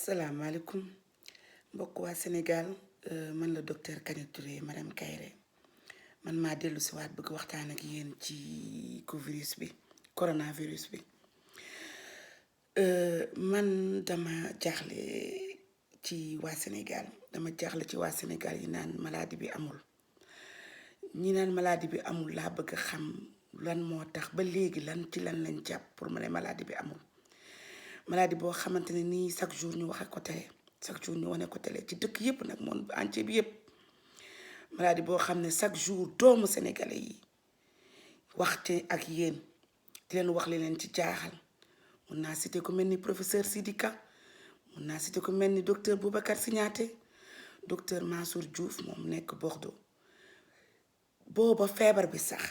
salaamaaleykum mbokk waa Sénégal man la docteur Kany Touré madame Kairé man maa dellu si waat bëgg waxtaan ak yéen ci coronavirus bi man dama jaaxle ci waa Sénégal yi naan maladie bi amul ñi naan maladie bi amul laa bëgg a xam lan moo tax ba léegi lan lañ jàpp pour ma ne maladie bi amul. maladie boo xamante ne nii chaque jour ñu waxe ko télé chaque jour ñu wane ko télé ci dëkk yépp nag monde entier bi yépp maladie boo xam ne chaque jour doomu sénégalais yi waxte ak yéen di leen wax li leen ci jaaxal mun naa citer ku mel ni professeur Sidika mun naa citer ku mel ni docteur Boubacar Signaté docteur Mansour Diouf moom nekk Bordeaux booba feebar bi sax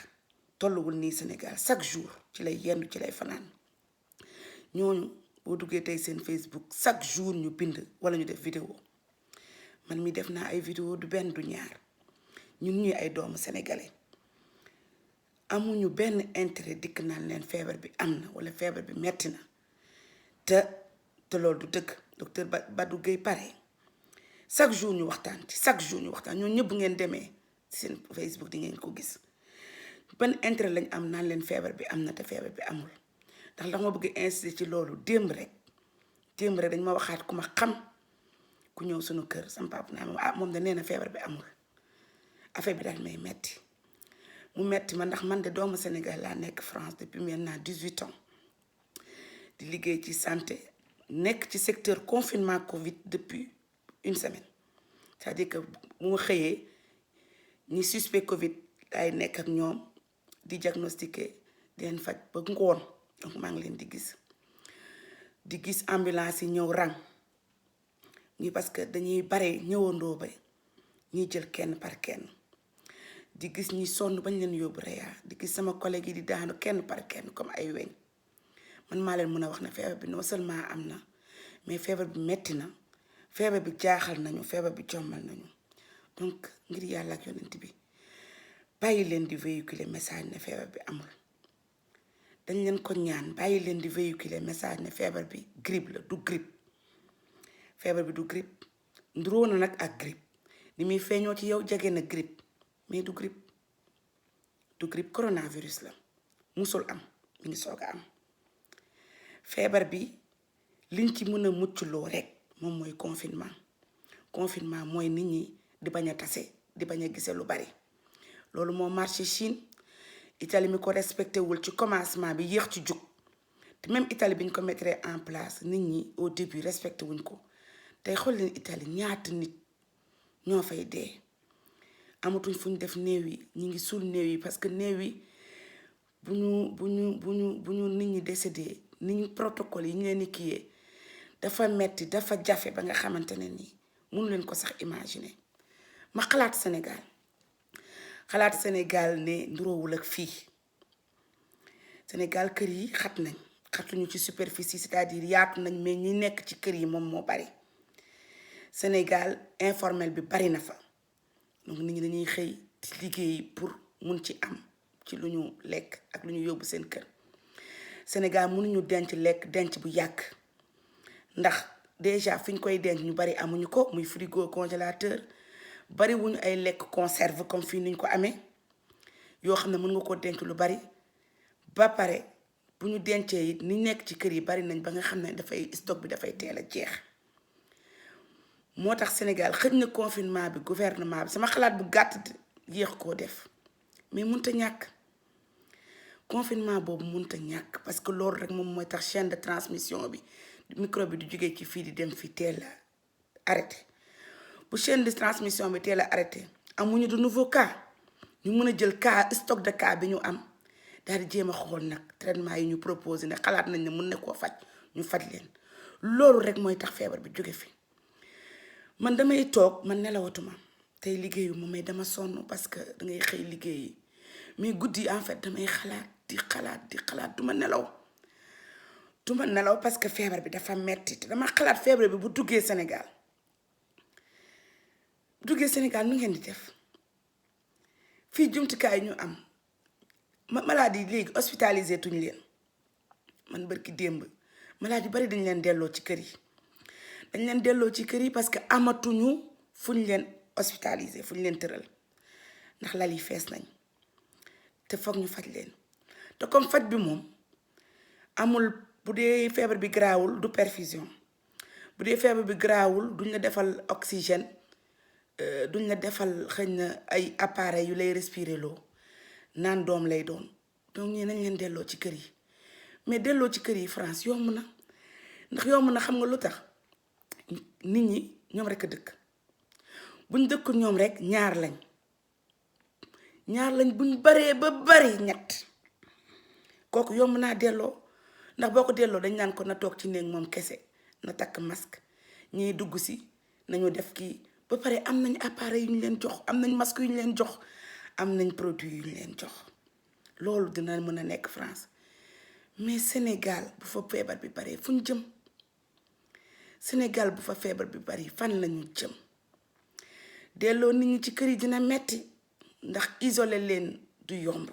tolluwul nii Sénégal chaque jour ci lay yendu ci lay fanaan ñooñu boo duggee tey seen Facebook chaque jour ñu bind wala ñu def vidéo man mi def naa ay vidéo du benn du ñaar ñun ñuy ay doomu sénégalais amuñu benn intérêt dikk naan leen feebar bi am na wala feebar bi metti na te loolu du dëgg docteur Badou Gueye pare chaque jour ñu waxtaan ñooñu ñëpp bu ngeen demee seen Facebook di ngeen ko gis ban intérêt lañ am naan leen feebar bi am na te feebar bi amul. ndax ma bëgg insister ci loolu démb rek dañ ma waxaat ku ma xam ku ñëw suñu kër sama papa naa moom da nee na feebar bi amul affaire bi daal may metti mu metti ma ndax man de doomu Sénégal laa nekk France depuis maintenant 18 ans di liggéey ci santé nekk ci secteur confinement Covid depuis une semaine c'est-à-dire que bu ma xëyee ñi suspect Covid ay nekk ak ñoom di diagnostiquer di leen faj ba ngoon. donc maa ngi leen di gis ambulance yi ñëw rang ñi parce que dañuy bare ñëwandoo ba ñuy jël kenn par kenn di gis ñi sonn bañ leen yóbbu Réa di gis sama collègue yi di daanu kenn par kenn comme ay weñ man maa leen mën a wax ne feebar bi non seulement am na mais feebar bi metti na feebar bi jaaxal nañu feebar bi jommal nañu donc ngir yàlla ak yonent bi bàyyi leen di véhiculer message ne feebar bi amul. dañ leen ko ñaan bàyyi leen di véhiculer message ne feebar bi grippe la du grippe feebar bi du grippe nduróo na nag ak grippe ni muy feeñoo ci yow jege na grippe mais du grippe coronavirus la musul am mi ngi soog a am feebar bi liñ ci mën a muccloo rek moom mooy confinement mooy nit ñi di bañ a tase di bañ a gise lu bari loolu moo marché Chine Italie mi ko respecté wul ci commencement bi yéex ci jug te même Italie bi ñu ko mettre en place nit ñi au début respecté wuñ ko tey xool leen Italie ñaata nit ñoo fay dee amatuñ fu ñu def néew yi ñu ngi suul néew yi parce que néew yi bu ñu nit ñi décédé nit ñi protocole yi ñu leen di kiyee dafa metti dafa jafe ba nga xamante ne nii mënu leen ko sax imaginer ma xalaat Sénégal ne nduroowul ak fii Sénégal kër yi xatuñu ci superficie c'est-à-dire yaatu nañ mais ñi nekk ci kër yi moom moo bari Sénégal informel bi bari na fa donc nit ñi dañuy xëy ci liggéey pour mun ci am ci lu ñu lekk ak lu ñu yóbbu seen kër Sénégal mënuñu denc lekk denc bu yàgg ndax déjà fi ñu koy denc ñu bari amuñu ko muy frigo congélateur bari wuñu ay lekk conserve comme fii niñ ko amee yoo xam ne mën nga ko denc lu bari ba pare bu ñu dencee it ni nekk ci kër yi bari nañ ba nga xam ne stock bi dafay teel a jeex moo tax Sénégal xëj na confinement bi gouvernement bi sama xalaat bu gàtt yéex koo def mais mënut a ñàkk confinement boobu mënut a ñàkk parce que loolu rek moom mooy tax chaîne de transmission bi microbe bi du jógee ci fii di dem fi teel a arrêté bu chaîne de transmission bi teel a arrêté amuñu de nouveau cas ñu mën a jël cas stock de cas bi ñu am daal di jéem a xool nag traitement yi ñu proposé ne xalaat nañ ne mën na koo faj ñu faj leen loolu rek mooy tax feebar bi jóge fi man damay toog man nelawatuma tey liggéeyu ma mais dama sonn parce que dangay xëy liggéeyi mais guddi en fait damay xalaat duma nelaw parce que feebar bi dafa metti te dama xalaat feebar bi bu duggee Sénégal nu ngeen di def fii jumtukaay ñu am malade yi léegi hospitalisé tuñ leen man barki démb malade yu bari dañ leen delloo ci kër yi dañ leen delloo ci kër yi parce que amatuñu fuñ leen hospitaliser fuñ leen tëral ndax lal yi fees nañ te foog ñu faj leen te comme faj bi moom amul bu dee feebar bi garaawul du perfusion bu dee feebar bi garaawul duñ la defal oxygène duñ la defal xëy na ay appareil yu lay respirer loo naan doom lay doon donc ñii nañ leen delloo ci kër yi mais delloo ci kër yi France yomb na ndax yomb na xam nga lu tax nit ñi ñoom rek a dëkk buñ dëkk ñoom rek ñaar lañ buñ baree ba bari ñett kooku yomb naa delloo ndax boo ko delloo dañ naan ko na toog ci néeg moom kese na takk masque ñiy dugg si nañu def kii ba pare am nañ appareil yu ñu leen jox am nañ masque yu ñu leen jox am nañ produit yu ñu leen jox loolu dina mën a nekk France mais Sénégal bu fa feebar bi bari fu ñu jëm Sénégal bu fa feebar bi bari fan lañu jëm delloo nit ñi ci kër yi dina metti ndax isolé leen du yomb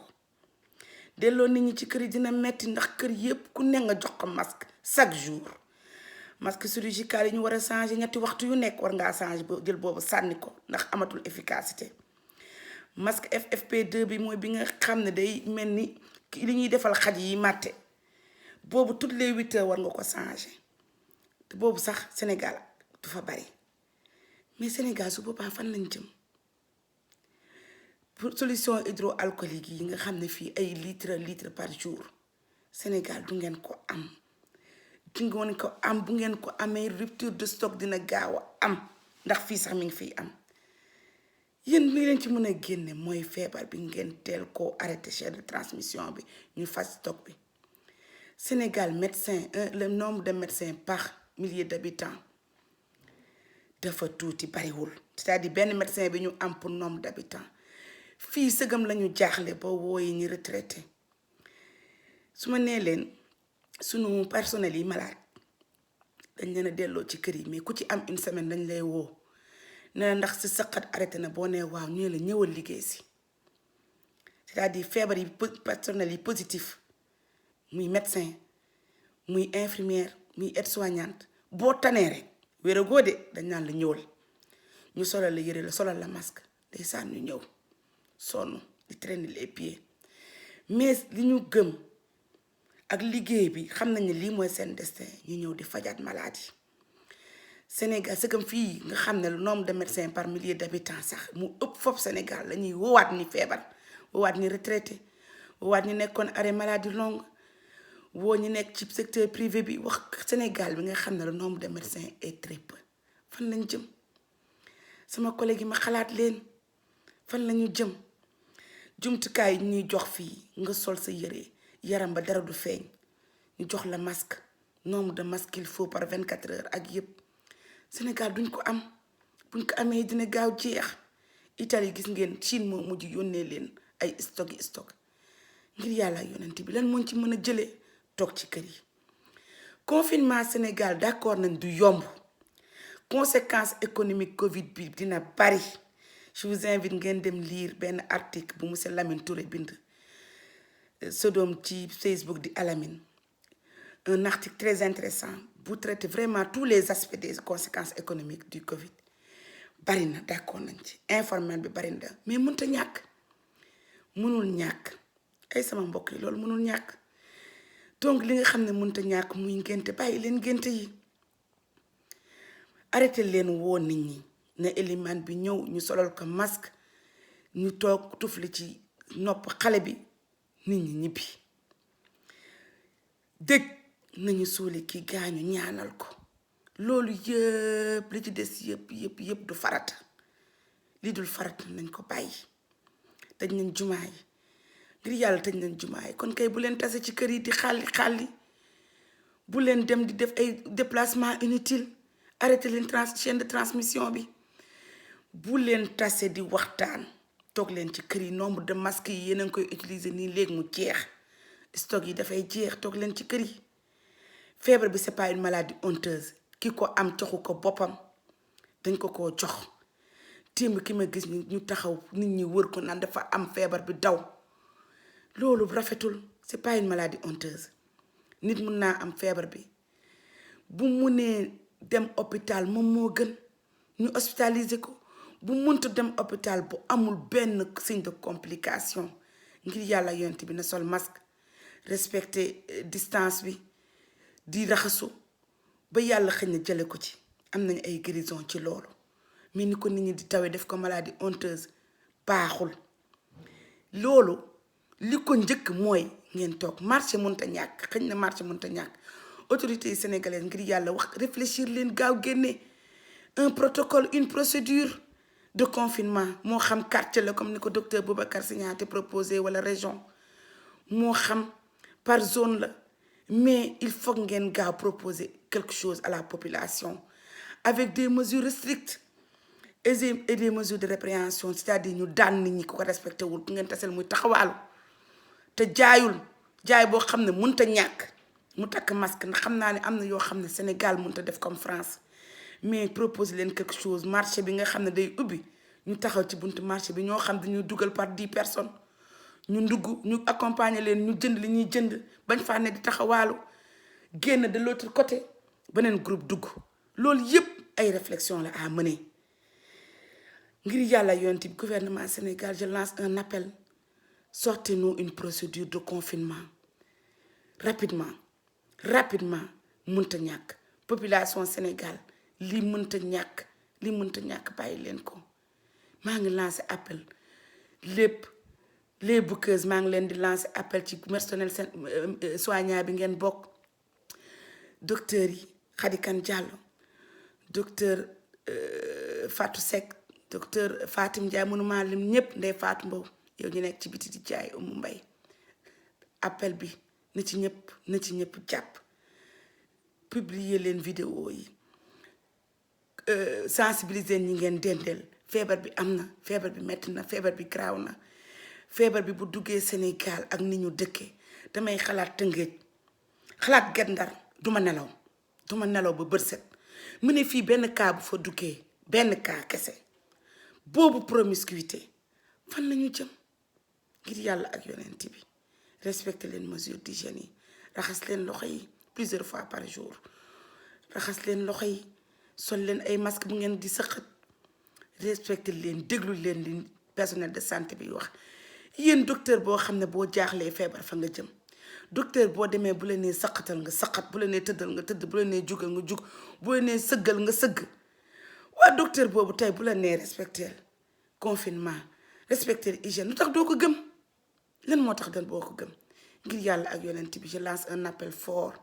delloo nit ñi ci kër yi dina metti ndax kër yépp ku ne nga jox ko masque chaque jour masque chirurgical yi ñu war a changer ñetti waxtu yu nekk war ngaa changer ba jël boobu sànni ko ndax amatul efficacité masque FFP2 bi mooy bi nga xam ne day mel ni li ñuy defal xaj yi màtte boobu toutes les 8 heures war nga ko changer te boobu sax Sénégal du fa bari mais Sénégal su boobaa fan lañ jëm pour solution hydroalcoolique yi nga xam ne fii ay litre par jour Sénégal du ngeen ko am du ngeen ko am bu ngeen ko amee rupture de stock dina gaaw a am ndax fii sax mi ngi fiy am yéen li leen ci mën a génne mooy feebar bi ngeen teel koo arrêté chaîne de transmission bi ñu faj stock bi Sénégal le nombre de médecins par millier d'habitants dafa tuuti bariwul c'est-à-dire benn médecin bi ñu am pour nombre d'habitants fii sëgam lañu jaaxle ba wooyi ñi retraité su ma nee leen sunu personnel yi malade dañ leen a delloo ci kër yi mais ku ci am une semaine dañ lay woo ne la ndax si saqat arrêté na boo nee waaw ñu la ñëwal liggéey si c'est-à-dire feebar yi personnel yi positif muy médecin muy infirmière muy aide-soignante boo tanee rek wéragoo de dañ naan la ñëwal ñu solal la yëre la solal la masque day saan ñu ñëw sonn di traîner les pieds mais li ñu gëm ak liggéey bi xam nañ ne lii mooy seen destin ñu ñëw di fajaat maladie Sénégal c'est comme fii nga xam ne le nombre de médecins par millier d'habitants sax mu ëpp foofu Sénégal la ñuy woowaat ni feebar woowaat ni retraité woowaat ñu nekkoon arrêt maladie longue woo ñu nekk ci secteur privé bi wax Sénégal bi nga xam ne le nombre de médecins est très peu fan lañ jëm sama collègue yi ma xalaat leen fan lañu jëm jumtukaay yi ñuy jox fii nga sol sa yére yaram ba dara du feeñ ñu jox la masque nombre de masques qu'il faut par 24 heures ak yépp Sénégal duñ ko am buñ ko amee dina gaaw jeex Italie gis ngeen Chine moo mujj yónnee leen ay stock ngir yàlla yonent bi lan moo ci mën a jëlee toog ci kër yi confinement Sénégal d'accord nañ du yomb conséquences économiques Covid bi dina bari je vous invite ngeen dem lire benn article bu monsieur Lamine Touré bind Sodome ci Facebook di Alamine un article très intéressant bu traite vraiment tous les aspects des conséquences économiques du Covid bari na d'accord nañ ci informel bi bari na mais mënta ñàkk mënul ñàkk ay sama mbokk yi loolu mënul ñàkk donc li nga xam ne mënta ñàkk muy ngénte bàyyi leen ngénte yi arrêté leen woo nit ñi ne élimaan bi ñëw ñu solal ko masque ñu toog tufli ci nopp xale bi nit ñi ñibbi dëgg nañu suuli ki gaañu ñaanal ko loolu yëpp li ci des yëpp du farata li dul farata nañ ko bàyyi tëj nañ jumaa yi ngir yàlla tëj nañ jumaa yi kon kay bu leen tase ci kër yi di xàlli bu leen dem di def ay déplacement inutile arrêté leen chaîne de transmission bi bu leen tase di waxtaan toog leen ci kër yi nombre de masques yi yéen a ngi koy utiliser nii léegi mu jeex stock yi dafay jeex toog leen ci kër yi feebar bi c'est pas une maladie honteuse ki ko am joxu ko boppam dañ ko jox témb ki ma gis ñu taxaw nit ñi wër ko naan dafa am feebar bi daw loolu rafetul c'est pas une maladie honteuse nit mun naa am feebar bi bu mu nee dem hôpital moom moo gën ñu hospitaliser ko bu mënta dem hôpital bu amul benn signe de complication ngir yàlla yonent bi na sol masque respecter distance bi di raxasu ba yàlla xëy na jële ko ci am nañ ay guérison ci loolu mais ni ko nit ñi di tawee def ko maladie honteuse baaxul loolu li ko njëkk mooy ngeen toog marché mënta ñàkk xëy na marché mënta ñàkk autorités sénégalaises ngir yàlla wax réfléchir leen gaaw génne un protocole une procédure de confinement moo xam quartier la comme ni ko docteur Boubacar Signaté proposé wala région moo xam par zone la mais il faut ngeen gaaw proposer quelque chose à la population avec des mesures strictes et des mesures de répréhension c'est-à-dire ñu daan nit ñi ku ko respecté wul ku ngeen tasel muy taxawaalu te jaay boo xam ne mënta ñàkk mu takk masque ndax xam naa ne am na yoo xam ne Sénégal mënta def comme France mais propose leen quelque chose marché bi nga xam ne day ubbi ñu taxaw ci buntu marché bi ñoo xam dañuy dugal par 10 personnes ñu ndugg ñu accompagner leen ñu jënd li ñuy jënd bañ faa ne di taxawaalu génn de l'autre côté beneen groupe dugg loolu yépp ay réflexion la à mener ngir yàlla yonti bi gouvernement Sénégal je lance un appel sortez-nous une procédure de confinement rapidement mënta ñàkk population Sénégal lii mënta ñàkk bàyyi leen ko maa ngi lancé appel lépp les bouqueuses maa ngi leen di lancé appel ci personnel soignant bi ngeen bokk docteur yi Khady Kane Diallo docteur Fatou Seck docteur Fatim Ndiaye mënuma lim ñëpp ndey Fatou Mbow yow ñu nekk ci biti di jaay Umu Mbay appel bi na ci ñëpp jàpp publier leen vidéo yi sensibiliser ñi ngeen dendeel feebar bi am na feebar bi metti na feebar bi garaaw na feebar bi bu duggee Sénégal ak ni ñu dëkkee damay xalaat Tëngéej xalaat Guet Ndar duma nelaw ba bët set mu ne fii benn cas bu fa duggee benn cas kese boobu promiscuité fan la ñu jëm ngir yàlla ak yonent bi respecter leen mesures d'hygiène yi raxas leen loxo yi plusieurs fois par jour raxas leen loxo yi sol leen ay masque bu ngeen di sëqat respecter leen déglu leen li personnel de santé bi wax yéen docteur boo xam ne boo jaaxlee feebar fa nga jëm docteur boo demee bu la nee saqatal nga saqat bu la nee tëddal nga tëdd bu la nee jugal nga jug bu la nee sëggal nga sëgg waa docteur boobu tey bu la nee respecter confinement respecter hygiène lu tax doo ko gëm lan moo tax dan boo ko gëm ngir yàlla ak yonent bi je lance un appel fort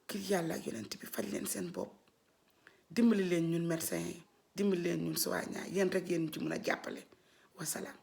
ngir yàlla ak yonent bi faj leen seen bopp dimbali leen ñun médecin yi dimbali leen ñun soignant yéen rek yéen ci mën a jàppale wasalaam